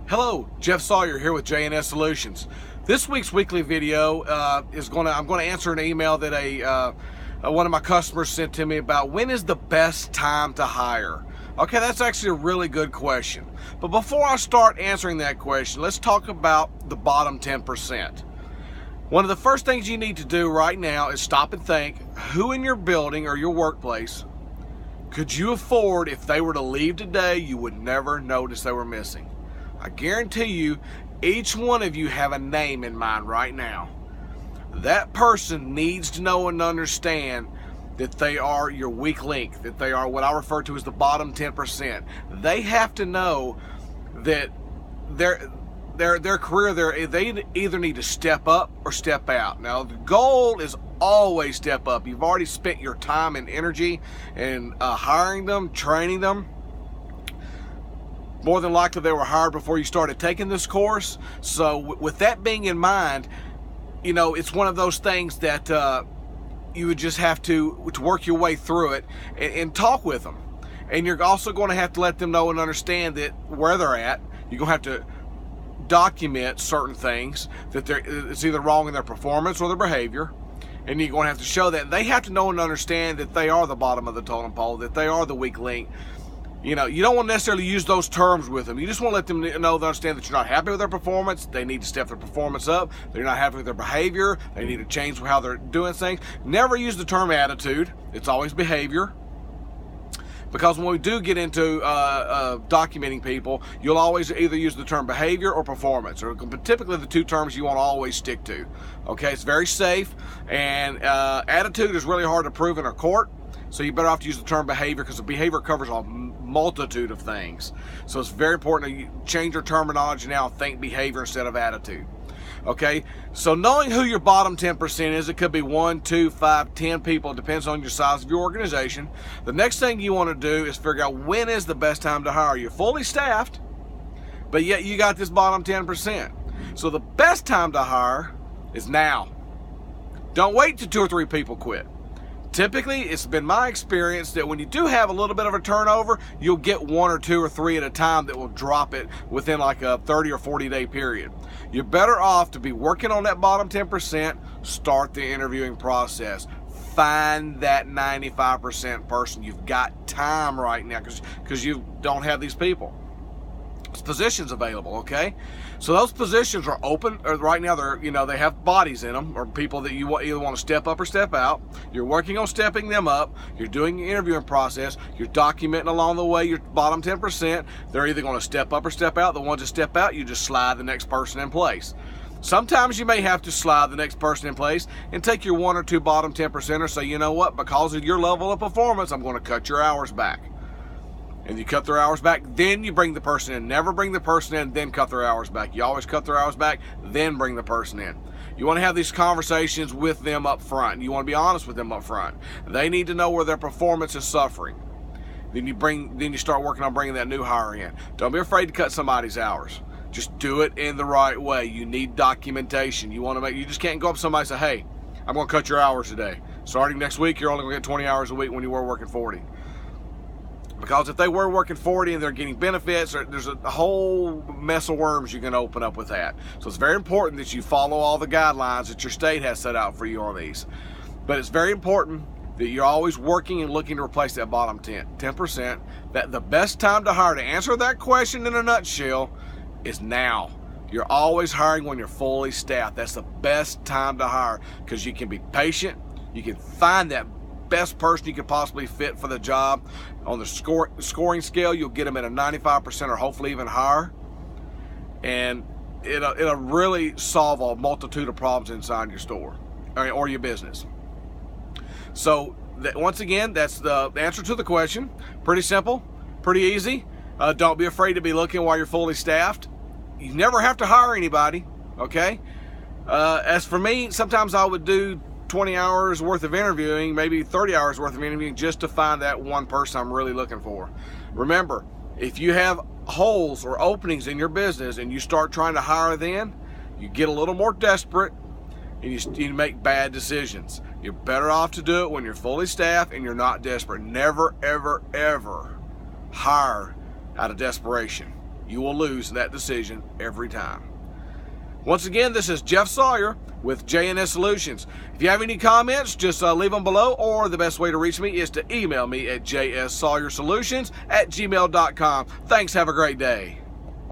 Hello, Jeff Sawyer here with J&S Solutions. This week's weekly video I'm going to answer an email that one of my customers sent to me about when is the best time to hire. Okay, that's actually a really good question. But before I start answering that question, let's talk about the bottom 10%. One of the first things you need to do right now is stop and think, who in your building or your workplace could you afford if they were to leave today, you would never notice they were missing? I guarantee you, each one of you have a name in mind right now. That person needs to know and understand that they are your weak link, that they are what I refer to as the bottom 10%. They have to know that their career, they either need to step up or step out. Now, the goal is always step up. You've already spent your time and energy in hiring them, training them. More than likely they were hired before you started taking this course. So with that being in mind, you know, it's one of those things that you would just have to work your way through it and talk with them. And you're also going to have to let them know and understand that where they're at, you're going to have to document certain things that it's either wrong in their performance or their behavior. And you're going to have to show that. They have to know and understand that they are the bottom of the totem pole, that they are the weak link. You know, you don't want to necessarily use those terms with them. You just want to let them know, they understand that you're not happy with their performance. They need to step their performance up. They're not happy with their behavior. They need to change how they're doing things. Never use the term attitude. It's always behavior. Because when we do get into documenting people, you'll always either use the term behavior or performance, or typically the two terms you want to always stick to. Okay, it's very safe, and attitude is really hard to prove in a court. So you better off to use the term behavior, because the behavior covers a multitude of things. So it's very important that you change your terminology now and think behavior instead of attitude. Okay, so knowing who your bottom 10% is, it could be 1, 2, 5, 10 people. It depends on your size of your organization. The next thing you want to do is figure out when is the best time to hire. You're fully staffed, but yet you got this bottom 10%. So the best time to hire is now. Don't wait till 2 or 3 people quit. Typically, it's been my experience that when you do have a little bit of a turnover, you'll get 1 or 2 or 3 at a time that will drop it within like a 30 or 40 day period. You're better off to be working on that bottom 10%, start the interviewing process. Find that 95% person. You've got time right now because you don't have these people. There's positions available, okay? So those positions are open right now. They have bodies in them, or people that you either want to step up or step out. You're working on stepping them up. You're doing your interviewing process. You're documenting along the way your bottom 10%. They're either going to step up or step out. The ones that step out, you just slide the next person in place. Sometimes you may have to slide the next person in place and take your 1 or 2 bottom 10%ers. Say, you know what? Because of your level of performance, I'm going to cut your hours back. And you cut their hours back, then you bring the person in. Never bring the person in, then cut their hours back. You always cut their hours back, then bring the person in. You want to have these conversations with them up front. You want to be honest with them up front. They need to know where their performance is suffering. Then you start working on bringing that new hire in. Don't be afraid to cut somebody's hours. Just do it in the right way. You need documentation. You just can't go up to somebody and say, hey, I'm going to cut your hours today. Starting next week, you're only going to get 20 hours a week when you were working 40. Because if they were working 40 and they're getting benefits, there's a whole mess of worms you can open up with that. So it's very important that you follow all the guidelines that your state has set out for you on these. But it's very important that you're always working and looking to replace that bottom 10%. That the best time to hire, to answer that question in a nutshell, is now. You're always hiring when you're fully staffed. That's the best time to hire, because you can be patient. You can find that best person you could possibly fit for the job. On the scoring scale, you'll get them at a 95% or hopefully even higher, and it'll really solve a multitude of problems inside your store or your business. So once again, that's the answer to the question. Pretty simple, pretty easy. Don't be afraid to be looking while you're fully staffed. You never have to hire anybody, okay? As for me, sometimes I would do 20 hours worth of interviewing, maybe 30 hours worth of interviewing, just to find that one person I'm really looking for. Remember, if you have holes or openings in your business and you start trying to hire then, you get a little more desperate and you make bad decisions. You're better off to do it when you're fully staffed and you're not desperate. Never, ever, ever hire out of desperation. you will lose in that decision every time. Once again, this is Jeff Sawyer with J&S Solutions. If you have any comments, just leave them below, or the best way to reach me is to email me at jsawyersolutions@gmail.com. Thanks, have a great day.